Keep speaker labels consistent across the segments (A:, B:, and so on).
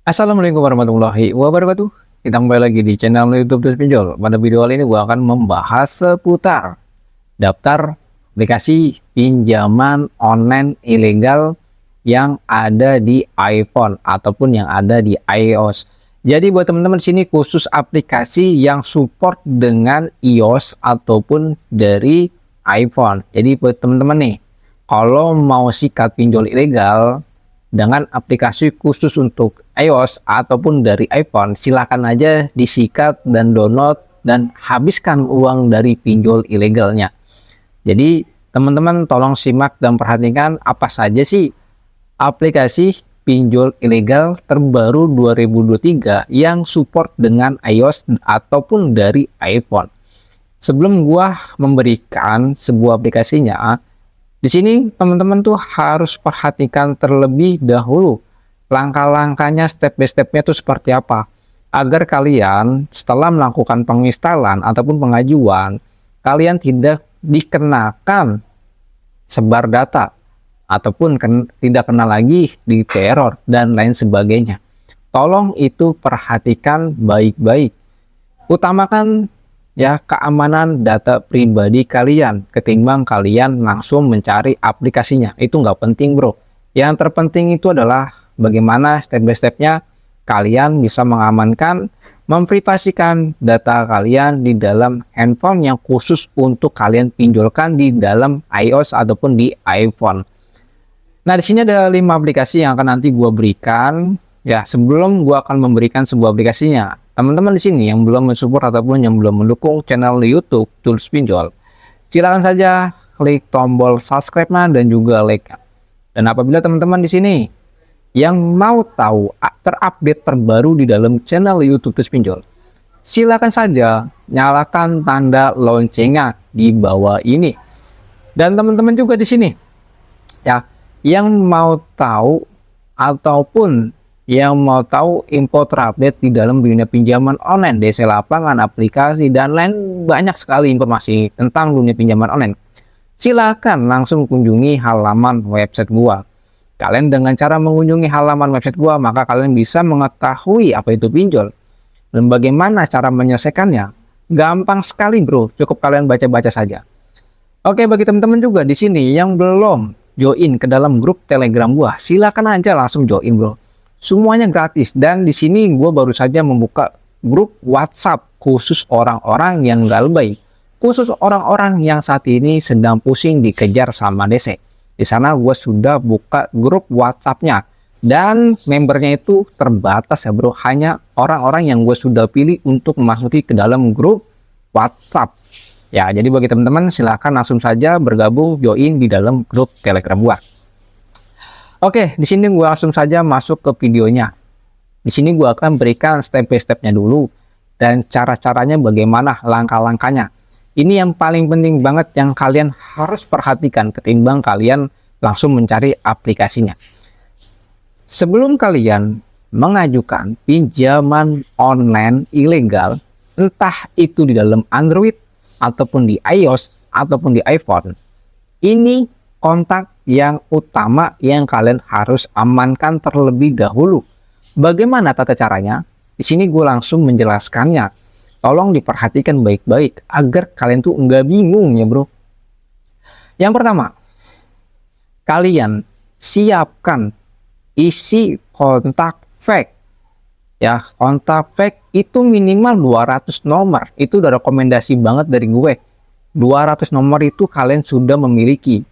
A: Assalamualaikum warahmatullahi wabarakatuh. Kita kembali lagi di channel YouTube Terus Pinjol. Pada video kali ini gue akan membahas seputar daftar aplikasi pinjaman online ilegal yang ada di iPhone ataupun yang ada di iOS. Jadi buat teman-teman sini khusus aplikasi yang support dengan iOS ataupun dari iPhone. Jadi buat teman-teman nih, kalau mau sikat pinjol ilegal dengan aplikasi khusus untuk iOS ataupun dari iPhone, silahkan aja disikat dan download dan habiskan uang dari pinjol ilegalnya. Jadi teman-teman tolong simak dan perhatikan apa saja sih aplikasi pinjol ilegal terbaru 2023 yang support dengan iOS ataupun dari iPhone. Sebelum gua memberikan sebuah aplikasinya, di sini teman-teman tuh harus perhatikan terlebih dahulu langkah-langkahnya, step by stepnya tuh seperti apa, agar kalian setelah melakukan penginstalan ataupun pengajuan, kalian tidak dikenakan sebar data ataupun tidak kena lagi di teror dan lain sebagainya. Tolong itu perhatikan baik-baik. Utamakan ya keamanan data pribadi kalian ketimbang kalian langsung mencari aplikasinya. Itu nggak penting bro. Yang terpenting itu adalah bagaimana step by stepnya kalian bisa mengamankan, memprivasikan data kalian di dalam handphone yang khusus untuk kalian pinjolkan di dalam iOS ataupun di iPhone. Nah, di sini ada 5 aplikasi yang akan nanti gua berikan. Ya, sebelum gua akan memberikan sebuah aplikasinya, teman-teman di sini yang belum mensupport ataupun yang belum mendukung channel YouTube Tools Pinjol, silakan saja klik tombol subscribe dan juga like. Dan apabila teman-teman di sini yang mau tahu terupdate terbaru di dalam channel YouTube Tools Pinjol, silakan saja nyalakan tanda loncengnya di bawah ini. Dan teman-teman juga di sini ya yang mau tahu ataupun yang mau tahu info terupdate di dalam dunia pinjaman online, DC lapangan, aplikasi, dan lain banyak sekali informasi tentang dunia pinjaman online, silakan langsung kunjungi halaman website gua. Kalian dengan cara mengunjungi halaman website gua, maka kalian bisa mengetahui apa itu pinjol dan bagaimana cara menyelesaikannya. Gampang sekali bro, cukup kalian baca-baca saja. Oke, bagi teman-teman juga di sini yang belum join ke dalam grup Telegram gua, silakan aja langsung join bro. Semuanya gratis, dan di sini gue baru saja membuka grup WhatsApp khusus orang-orang yang gak lebay, khusus orang-orang yang saat ini sedang pusing dikejar sama DC. Di sana gue sudah buka grup WhatsApp-nya dan membernya itu terbatas ya bro, hanya orang-orang yang gue sudah pilih untuk memasuki ke dalam grup WhatsApp. Ya, jadi bagi teman-teman silahkan langsung saja bergabung join di dalam grup Telegram gue. Oke, di sini gue langsung saja masuk ke videonya. Di sini gue akan berikan step by stepnya dulu dan cara-caranya bagaimana, langkah-langkahnya. Ini yang paling penting banget yang kalian harus perhatikan ketimbang kalian langsung mencari aplikasinya. Sebelum kalian mengajukan pinjaman online ilegal, entah itu di dalam Android ataupun di iOS ataupun di iPhone, ini kontak yang utama yang kalian harus amankan terlebih dahulu. Bagaimana tata caranya? Di sini gue langsung menjelaskannya. Tolong diperhatikan baik-baik agar kalian tuh nggak bingung ya bro. Yang pertama, kalian siapkan isi kontak fake. Ya, kontak fake itu minimal 200 nomor. Itu udah rekomendasi banget dari gue. 200 nomor itu kalian sudah memiliki.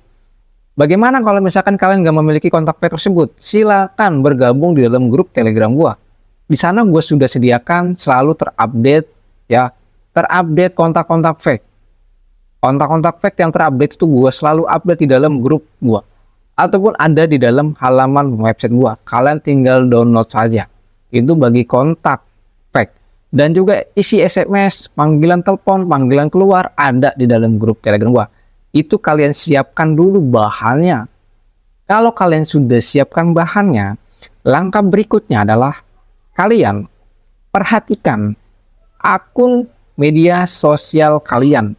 A: Bagaimana kalau misalkan kalian nggak memiliki kontak fake tersebut? Silakan bergabung di dalam grup Telegram gua. Di sana gue sudah sediakan selalu terupdate ya, terupdate kontak-kontak fake. Kontak-kontak fake yang terupdate itu gue selalu update di dalam grup gua ataupun ada di dalam halaman website gua. Kalian tinggal download saja. Itu bagi kontak fake. Dan juga isi SMS, panggilan telepon, panggilan keluar ada di dalam grup Telegram gua. Itu kalian siapkan dulu bahannya. Kalau kalian sudah siapkan bahannya, langkah berikutnya adalah kalian perhatikan akun media sosial kalian.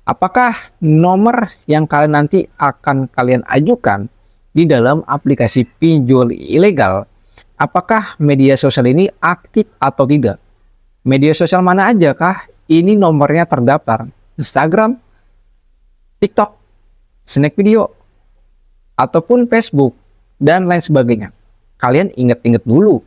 A: Apakah nomor yang kalian nanti akan kalian ajukan di dalam aplikasi pinjol ilegal apakah media sosial ini aktif atau tidak. Media sosial mana aja kah ini nomornya terdaftar? Instagram, TikTok, Snack Video, ataupun Facebook, dan lain sebagainya. Kalian ingat-ingat dulu,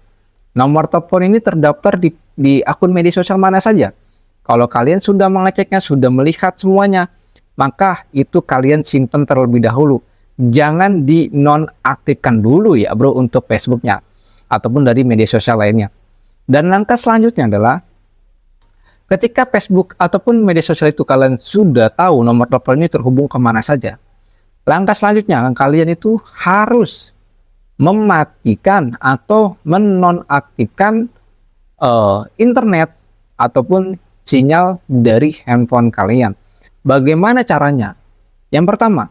A: nomor telepon ini terdaftar di akun media sosial mana saja. Kalau kalian sudah mengeceknya, sudah melihat semuanya, maka itu kalian simpan terlebih dahulu. Jangan dinonaktifkan dulu ya bro untuk Facebooknya, ataupun dari media sosial lainnya. Dan langkah selanjutnya adalah, ketika Facebook ataupun media sosial itu kalian sudah tahu nomor telepon ini terhubung kemana saja, langkah selanjutnya kalian itu harus mematikan atau menonaktifkan internet ataupun sinyal dari handphone kalian. Bagaimana caranya? Yang pertama,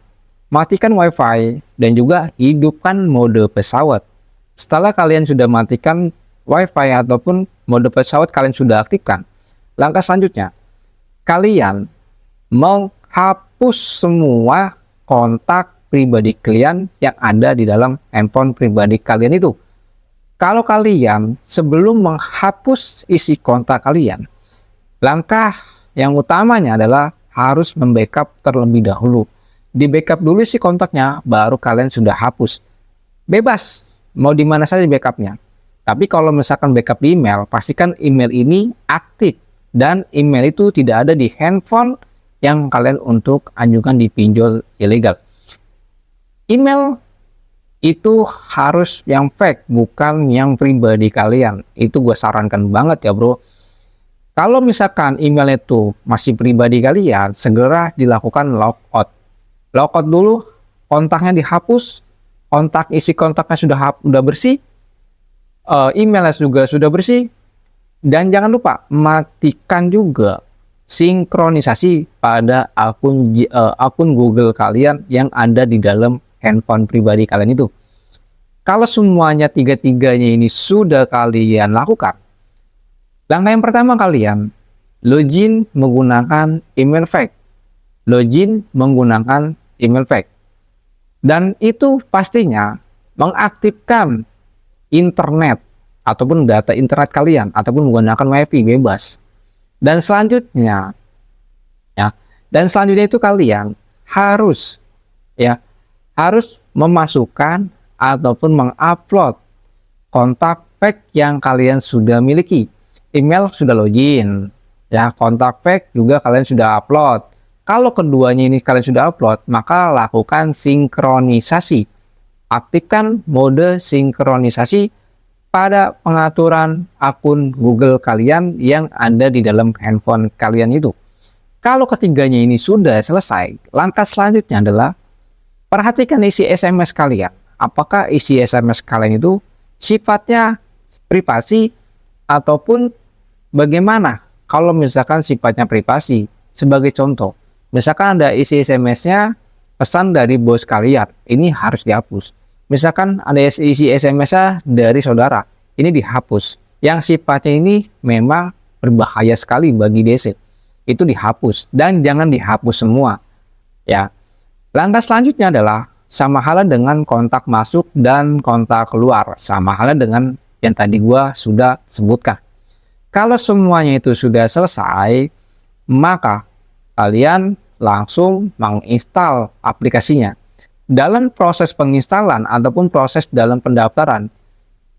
A: matikan WiFi dan juga hidupkan mode pesawat. Setelah kalian sudah matikan WiFi ataupun mode pesawat kalian sudah aktifkan, langkah selanjutnya, kalian menghapus semua kontak pribadi kalian yang ada di dalam handphone pribadi kalian itu. Kalau kalian sebelum menghapus isi kontak kalian, langkah yang utamanya adalah harus membackup terlebih dahulu. Di backup dulu isi kontaknya, baru kalian sudah hapus. Bebas, mau di mana saja backupnya. Tapi kalau misalkan backup di email, pastikan email ini aktif. Dan email itu tidak ada di handphone yang kalian untuk ajukan di pinjol ilegal. Email itu harus yang fake, bukan yang pribadi kalian. Itu gue sarankan banget ya bro. Kalau misalkan email itu masih pribadi kalian, segera dilakukan logout. Logout dulu, kontaknya dihapus, isi kontaknya sudah bersih, emailnya juga sudah bersih, dan jangan lupa matikan juga sinkronisasi pada akun Google kalian yang ada di dalam handphone pribadi kalian itu. Kalau semuanya tiga-tiganya ini sudah kalian lakukan, langkah yang pertama kalian login menggunakan email fake. Login menggunakan email fake. Dan itu pastinya mengaktifkan internet ataupun data internet kalian ataupun menggunakan WiFi bebas. Dan selanjutnya itu kalian harus memasukkan ataupun mengupload kontak fake yang kalian sudah miliki. Email sudah login, kontak fake juga kalian sudah upload. Kalau keduanya ini kalian sudah upload, maka lakukan sinkronisasi. Aktifkan mode sinkronisasi pada pengaturan akun Google kalian yang ada di dalam handphone kalian itu. Kalau ketiganya ini sudah selesai, langkah selanjutnya adalah perhatikan isi SMS kalian. Apakah isi SMS kalian itu sifatnya privasi ataupun bagaimana? Kalau misalkan sifatnya privasi, sebagai contoh, misalkan ada isi SMS-nya pesan dari bos kalian, ini harus dihapus. Misalkan ada isi SMS-nya dari saudara, ini dihapus. Yang sifatnya ini memang berbahaya sekali bagi DC, itu dihapus dan jangan dihapus semua. Ya, langkah selanjutnya adalah sama halnya dengan kontak masuk dan kontak keluar, sama halnya dengan yang tadi gua sudah sebutkan. Kalau semuanya itu sudah selesai, maka kalian langsung menginstal aplikasinya. Dalam proses penginstalan ataupun proses dalam pendaftaran,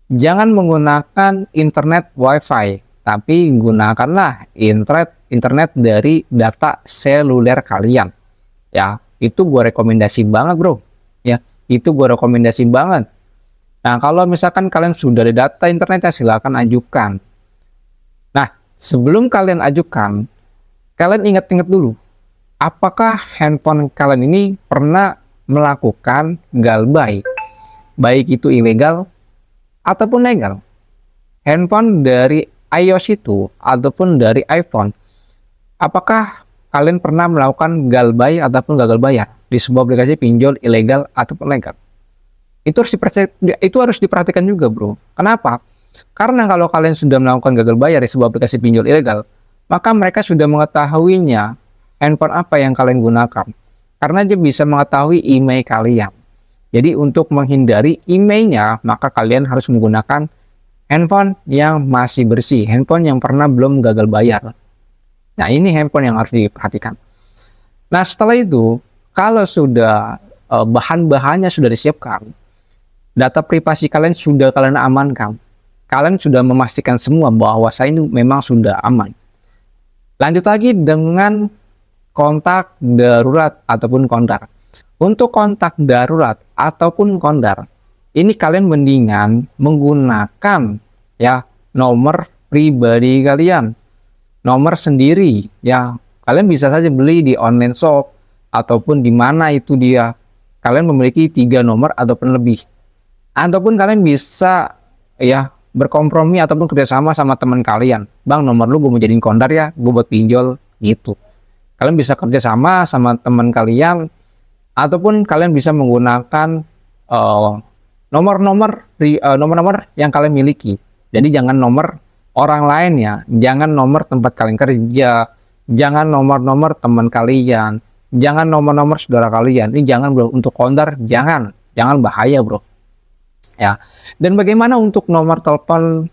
A: jangan menggunakan internet WiFi, tapi gunakanlah internet dari data seluler kalian. Ya, itu gue rekomendasi banget bro. Ya, itu gue rekomendasi banget. Nah, kalau misalkan kalian sudah ada data internetnya, silakan ajukan. Nah, sebelum kalian ajukan, kalian ingat-ingat dulu, apakah handphone kalian ini pernah melakukan galbay, baik itu ilegal ataupun legal. Handphone dari iOS itu ataupun dari iPhone, apakah kalian pernah melakukan galbay ataupun gagal bayar di sebuah aplikasi pinjol ilegal ataupun legal? Itu harus diperhatikan juga bro. Kenapa? Karena kalau kalian sudah melakukan gagal bayar di sebuah aplikasi pinjol ilegal, maka mereka sudah mengetahuinya handphone apa yang kalian gunakan. Karena dia bisa mengetahui email kalian. Jadi untuk menghindari emailnya, maka kalian harus menggunakan handphone yang masih bersih, handphone yang pernah belum gagal bayar. Nah, ini handphone yang harus diperhatikan. Nah, setelah itu, kalau sudah bahan-bahannya sudah disiapkan, data privasi kalian sudah kalian amankan, kalian sudah memastikan semua bahwa saya ini memang sudah aman. Lanjut lagi dengan kontak darurat ataupun kondar. Untuk kontak darurat ataupun kondar, ini kalian mendingan menggunakan ya nomor pribadi kalian, nomor sendiri ya. Kalian bisa saja beli di online shop ataupun di mana itu dia. Kalian memiliki 3 nomor ataupun lebih. Ataupun kalian bisa ya berkompromi ataupun kerjasama sama teman kalian. Bang, nomor lu gue mau jadiin kondar ya, gue buat pinjol gitu. Kalian bisa kerjasama sama teman kalian, ataupun kalian bisa menggunakan nomor-nomor yang kalian miliki. Jadi jangan nomor orang lain ya, jangan nomor tempat kalian kerja, jangan nomor-nomor teman kalian, jangan nomor-nomor saudara kalian. Ini jangan bro, untuk kondar jangan bahaya bro. Ya. Dan bagaimana untuk nomor telepon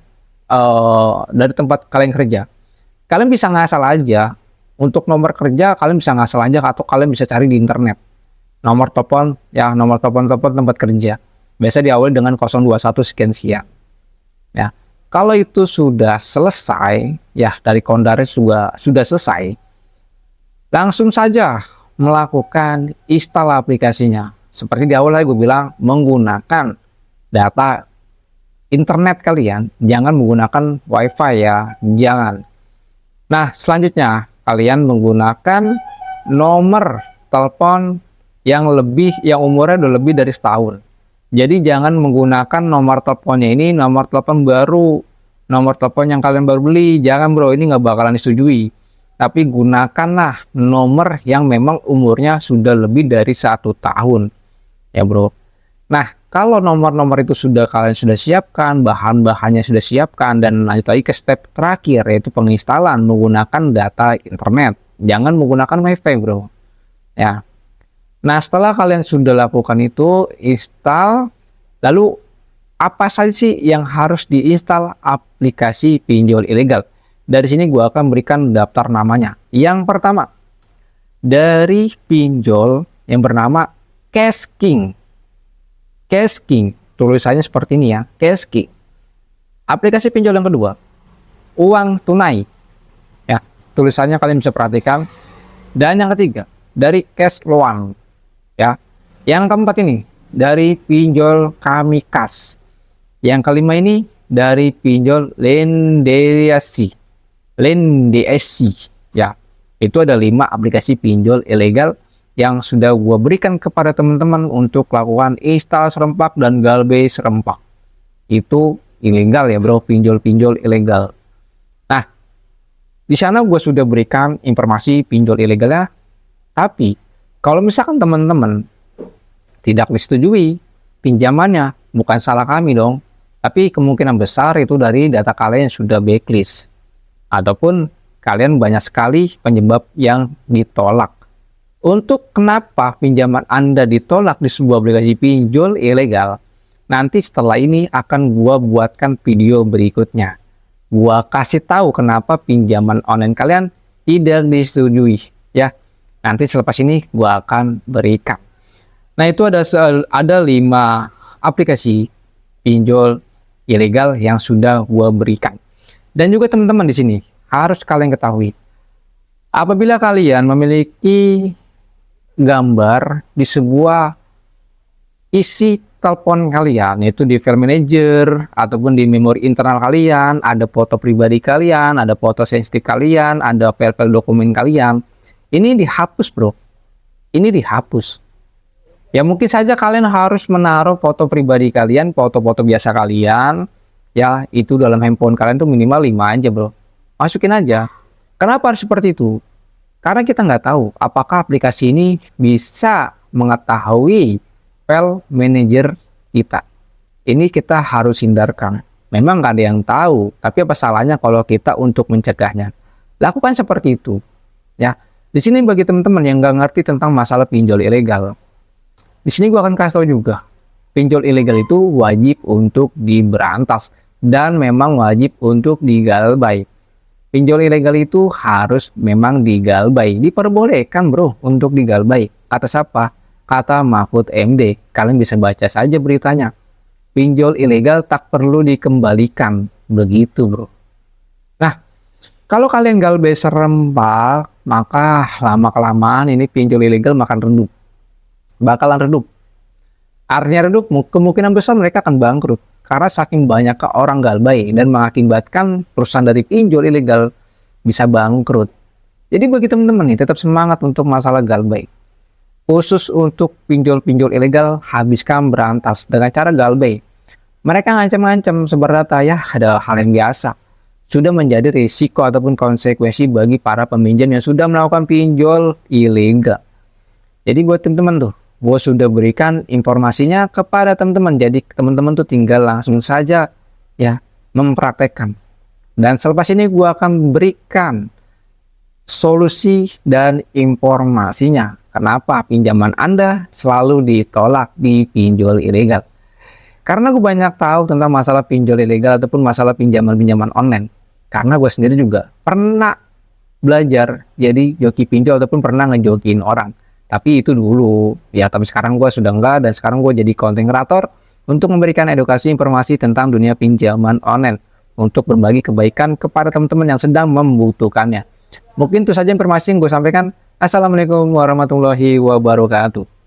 A: dari tempat kalian kerja? Kalian bisa ngasal aja. Untuk nomor kerja kalian bisa ngasal aja atau kalian bisa cari di internet. Nomor telepon ya, nomor telepon tempat kerja. Biasa diawali dengan 021 sekian sekian. Ya. Kalau itu sudah selesai, ya dari kondarnya sudah selesai, langsung saja melakukan install aplikasinya. Seperti di awal gue bilang, menggunakan data internet kalian, jangan menggunakan WiFi ya, jangan. Nah, selanjutnya kalian menggunakan nomor telepon yang umurnya udah lebih dari setahun. Jadi jangan menggunakan nomor teleponnya ini nomor telepon baru, nomor telepon yang kalian baru beli, jangan bro, ini nggak bakalan disetujui. Tapi gunakanlah nomor yang memang umurnya sudah lebih dari 1 tahun, ya bro. Nah, kalau nomor-nomor itu kalian sudah siapkan, bahan-bahannya sudah siapkan, dan lanjut lagi ke step terakhir, yaitu penginstalan menggunakan data internet. Jangan menggunakan WiFi bro, ya. Nah, setelah kalian sudah lakukan itu, install, lalu apa saja sih yang harus diinstal aplikasi pinjol ilegal? Dari sini gue akan berikan daftar namanya. Yang pertama, dari pinjol yang bernama CashKing. CashKing, tulisannya seperti ini ya, CashKing. Aplikasi pinjol yang kedua, Uang Tunai. Ya, tulisannya kalian bisa perhatikan. Dan yang ketiga, dari Cashloan. Ya, yang keempat ini dari pinjol Kamikas. Yang kelima ini dari pinjol Lendeasi. Ya, itu ada 5 aplikasi pinjol ilegal yang sudah gua berikan kepada teman-teman untuk lakukan install serempak dan galbay serempak. Itu ilegal ya bro, pinjol-pinjol ilegal. Nah, di sana gua sudah berikan informasi pinjol ilegalnya, tapi kalau misalkan teman-teman tidak disetujui pinjamannya, bukan salah kami dong, tapi kemungkinan besar itu dari data kalian yang sudah blacklist, ataupun kalian banyak sekali penyebab yang ditolak. Untuk kenapa pinjaman Anda ditolak di sebuah aplikasi pinjol ilegal, nanti setelah ini akan gua buatkan video berikutnya. Gua kasih tahu kenapa pinjaman online kalian tidak disetujui, ya. Nanti selepas ini gua akan berikan. Nah, itu ada 5 aplikasi pinjol ilegal yang sudah gua berikan. Dan juga teman-teman di sini harus kalian ketahui, apabila kalian memiliki gambar di sebuah isi telepon kalian, yaitu di file manager ataupun di memori internal kalian, ada foto pribadi kalian, ada foto sensitif kalian, ada file-file dokumen kalian, ini dihapus bro, ini dihapus. Ya mungkin saja kalian harus menaruh foto pribadi kalian, foto-foto biasa kalian, ya itu dalam handphone kalian tuh minimal 5 aja bro, masukin aja. Kenapa harus seperti itu? Karena kita nggak tahu apakah aplikasi ini bisa mengetahui file manager kita. Ini kita harus hindarkan. Memang nggak ada yang tahu, tapi apa salahnya kalau kita untuk mencegahnya? Lakukan seperti itu, ya. Di sini bagi teman-teman yang nggak ngerti tentang masalah pinjol ilegal, di sini gua akan kasih tahu juga, pinjol ilegal itu wajib untuk diberantas. dan memang wajib untuk digalbay. Pinjol ilegal itu harus memang digalbay, diperbolehkan bro untuk digalbay. Kata siapa? Kata Mahfud MD. Kalian bisa baca saja beritanya. Pinjol ilegal tak perlu dikembalikan, begitu bro. Nah, kalau kalian galbay serempak, maka lama-kelamaan ini pinjol ilegal bakalan redup. Artinya redup, kemungkinan besar mereka akan bangkrut. Karena saking banyaknya orang galbay dan mengakibatkan perusahaan dari pinjol ilegal bisa bangkrut. Jadi bagi teman-teman nih, tetap semangat untuk masalah galbay. Khusus untuk pinjol-pinjol ilegal, habiskan berantas dengan cara galbay. Mereka ngancam-ngancam sebar data, ya ada hal yang biasa. Sudah menjadi risiko ataupun konsekuensi bagi para peminjam yang sudah melakukan pinjol ilegal. Jadi buat teman-teman tuh, gue sudah berikan informasinya kepada teman-teman. Jadi teman-teman tuh tinggal langsung saja ya mempraktekkan. Dan selepas ini gue akan berikan solusi dan informasinya. Kenapa pinjaman Anda selalu ditolak di pinjol ilegal? Karena gue banyak tahu tentang masalah pinjol ilegal ataupun masalah pinjaman-pinjaman online. Karena gue sendiri juga pernah belajar jadi joki pinjol ataupun pernah ngejokiin orang. Tapi itu dulu, ya tapi sekarang gue sudah enggak dan sekarang gue jadi content creator untuk memberikan edukasi informasi tentang dunia pinjaman online untuk berbagi kebaikan kepada teman-teman yang sedang membutuhkannya. Mungkin itu saja informasi yang gue sampaikan. Assalamualaikum warahmatullahi wabarakatuh.